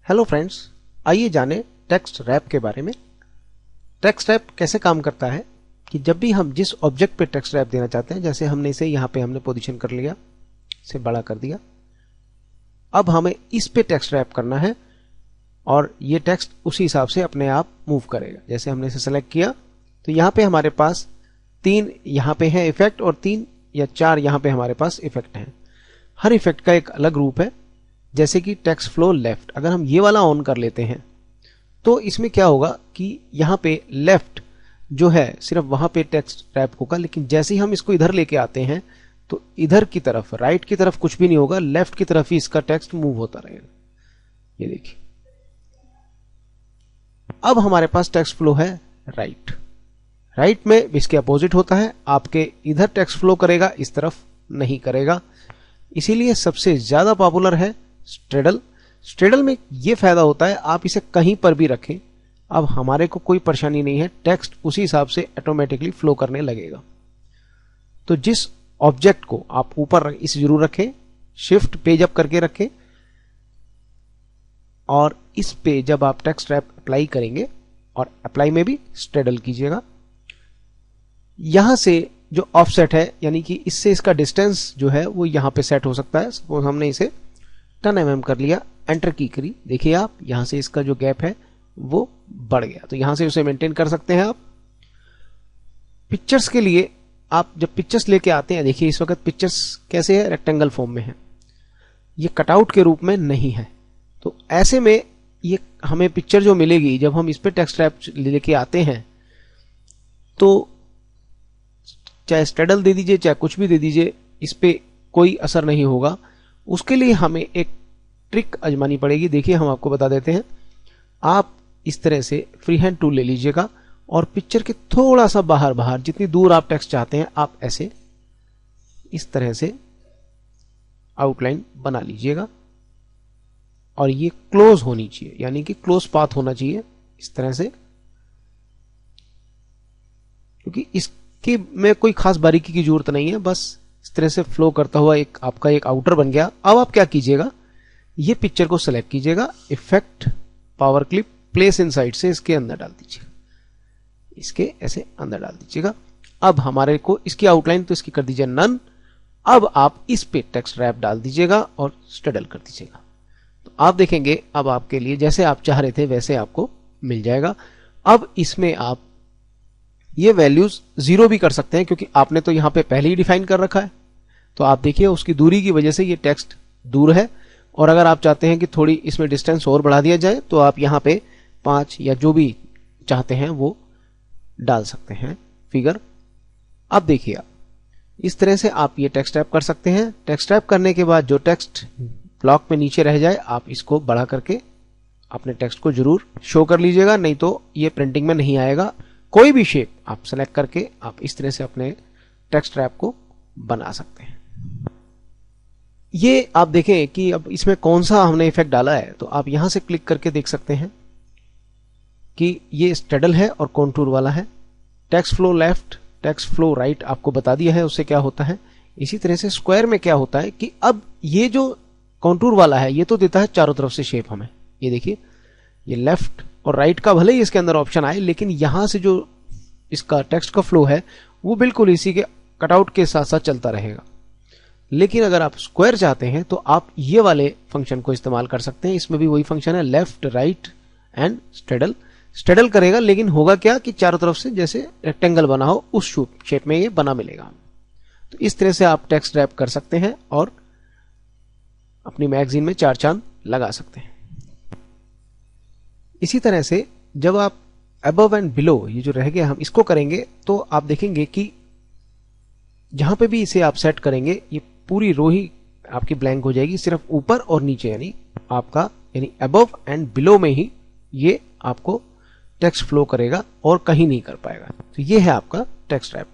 Hello friends, आइए जाने text rap के बारे में। टेक्स्ट रैप कैसे काम करता है कि जब भी हम जिस ऑब्जेक्ट पे टेक्स्ट रैप देना चाहते हैं, जैसे हमने इसे यहाँ पे हमने पोजीशन कर लिया, इसे बड़ा कर दिया, अब हमें इस पे टेक्स्ट रैप करना है और ये टेक्स्ट उसी हिसाब से अपने आप मूव करेगा। जैसे हमने इसे सेलेक्ट किया तो यहाँ पे हमारे पास 3 यहाँ पे है इफेक्ट और 3 या 4 यहाँ पे हमारे पास इफेक्ट हैं। हर इफेक्ट का एक अलग रूप है। जैसे कि टेक्स्ट फ्लो लेफ्ट, अगर हम ये वाला ऑन कर लेते हैं तो इसमें क्या होगा कि यहाँ पे लेफ्ट जो है सिर्फ वहां पे टेक्स्ट रैप होगा, लेकिन जैसे ही हम इसको इधर लेके आते हैं तो इधर की तरफ, राइट की तरफ कुछ भी नहीं होगा, लेफ्ट की तरफ ही इसका टेक्स्ट मूव होता रहेगा। ये देखिए, अब हमारे पास टेक्स्ट फ्लो है राइट। राइट में इसके अपोजिट होता है, आपके इधर टेक्स्ट फ्लो करेगा, इस तरफ नहीं करेगा। इसीलिए सबसे ज्यादा पॉपुलर है स्ट्रेडल। स्ट्रेडल में ये फायदा होता है, आप इसे कहीं पर भी रखें, अब हमारे को कोई परेशानी नहीं है, टेक्स्ट उसी हिसाब से ऑटोमेटिकली फ्लो करने लगेगा। तो जिस ऑब्जेक्ट को आप ऊपर इसे जरूर रखें, शिफ्ट पेज अप करके रखें, और इस पे जब आप टेक्स्ट रैप अप्लाई करेंगे और अप्लाई में भी स्ट्रेडल कीजिएगा। यहां से जो ऑफसेट है, यानी कि इससे इसका डिस्टेंस जो है वो यहां पे सेट हो सकता है। सपोज हमने इसे 10 mm कर लिया, एंटर की करी, देखिए आप यहां से इसका जो गैप है वो बढ़ गया, तो यहां से उसे मेंटेन कर सकते हैं आप। पिक्चर्स के लिए आप जब पिक्चर्स लेके आते हैं, देखिए इस वक्त पिक्चर्स कैसे है, रेक्टेंगल फॉर्म में है, ये कटआउट के रूप में नहीं है। तो ऐसे में ये हमें पिक्चर जो मिलेगी जब हम इस पे टेक्स्ट रैप लेके आते हैं, तो चाहे स्ट्रेडल दे दीजिए चाहे कुछ भी दे दीजिए, इस पे कोई असर नहीं होगा। उसके लिए हमें एक ट्रिक आजमानी पड़ेगी। देखिए हम आपको बता देते हैं। आप इस तरह से फ्री हैंड टूल ले लीजिएगा और पिक्चर के थोड़ा सा बाहर जितनी दूर आप टेक्स्ट चाहते हैं, आप ऐसे इस तरह से आउटलाइन बना लीजिएगा, और ये क्लोज होनी चाहिए, यानी कि क्लोज पाथ होना चाहिए इस तरह से, क्योंकि इसके में कोई खास बारीकी की जरूरत नहीं है, बस इस तरह से फ्लो करता हुआ एक आपका एक आउटर बन गया। अब आप क्या कीजिएगा, ये पिक्चर को सेलेक्ट कीजिएगा, effect, power clip, place inside से इसके अंदर डाल दीजिएगा, इसके ऐसे अंदर डाल दीजिएगा। अब हमारे को इसकी आउटलाइन तो इसकी कर दीजिए नन। अब आप इस पे टेक्स्ट रैप डाल दीजिएगा और स्ट्रेडल कर दीजिएगा, तो आप देखेंगे अब आपके लिए जैसे आप चाह रहे थे वैसे आपको मिल जाएगा। अब इसमें आप ये वैल्यूज 0 भी कर सकते हैं, क्योंकि आपने तो यहां पे पहले ही डिफाइन कर रखा है। तो आप देखिए उसकी दूरी की वजह से ये टेक्स्ट दूर है, और अगर आप चाहते हैं कि थोड़ी इसमें डिस्टेंस और बढ़ा दिया जाए तो आप यहां पे 5 या जो भी चाहते हैं वो डाल सकते हैं फिगर। अब देखिए आप इस तरह से आप ये टेक्स्ट रैप कर सकते हैं। टेक्स्ट रैप करने के बाद जो टेक्स्ट ब्लॉक में नीचे रह जाए, आप इसको बढ़ा करके अपने टेक्स्ट को जरूर शो कर लीजिएगा, नहीं तो ये प्रिंटिंग में नहीं आएगा। कोई भी शेप आप सेलेक्ट करके आप इस तरह से अपने टेक्स्ट रैप को बना सकते हैं। ये आप देखें कि अब इसमें कौन सा हमने इफेक्ट डाला है, तो आप यहां से क्लिक करके देख सकते हैं कि ये स्ट्रेडल है और कॉन्टूर वाला है। Text flow left, text flow right आपको बता दिया है उससे क्या होता है। इसी तरह से स्क्वायर में क्या होता है कि अब ये जो कॉन्टूर वाला है ये तो देता है चारों तरफ से शेप हमें। ये देखिए, ये लेफ्ट और राइट का भले ही इसके अंदर ऑप्शन आए, लेकिन यहां से जो इसका टेक्स्ट का फ्लो है वो बिल्कुल इसी के कटआउट के साथ साथ चलता रहेगा। लेकिन अगर आप स्क्वायर चाहते हैं तो आप ये वाले फंक्शन को इस्तेमाल कर सकते हैं। इसमें भी वही फंक्शन है, left, right and straddle. Straddle करेगा, लेकिन होगा क्या कि चारों तरफ से जैसे रेक्टेंगल बना हो उस शेप में ये बना मिलेगा। तो इस तरह से आप टेक्स्ट रैप कर सकते हैं और अपनी मैगजीन में 4 चांद लगा सकते हैं। इसी तरह से जब आप अबव एंड बिलो, ये जो रह गया, हम इसको करेंगे तो आप देखेंगे कि जहां पे भी इसे आप सेट करेंगे ये पूरी रो ही आपकी ब्लैंक हो जाएगी, सिर्फ ऊपर और नीचे यानी आपका यानी अबव एंड बिलो में ही ये आपको टेक्स्ट फ्लो करेगा और कहीं नहीं कर पाएगा। तो ये है आपका टेक्स्ट रैप।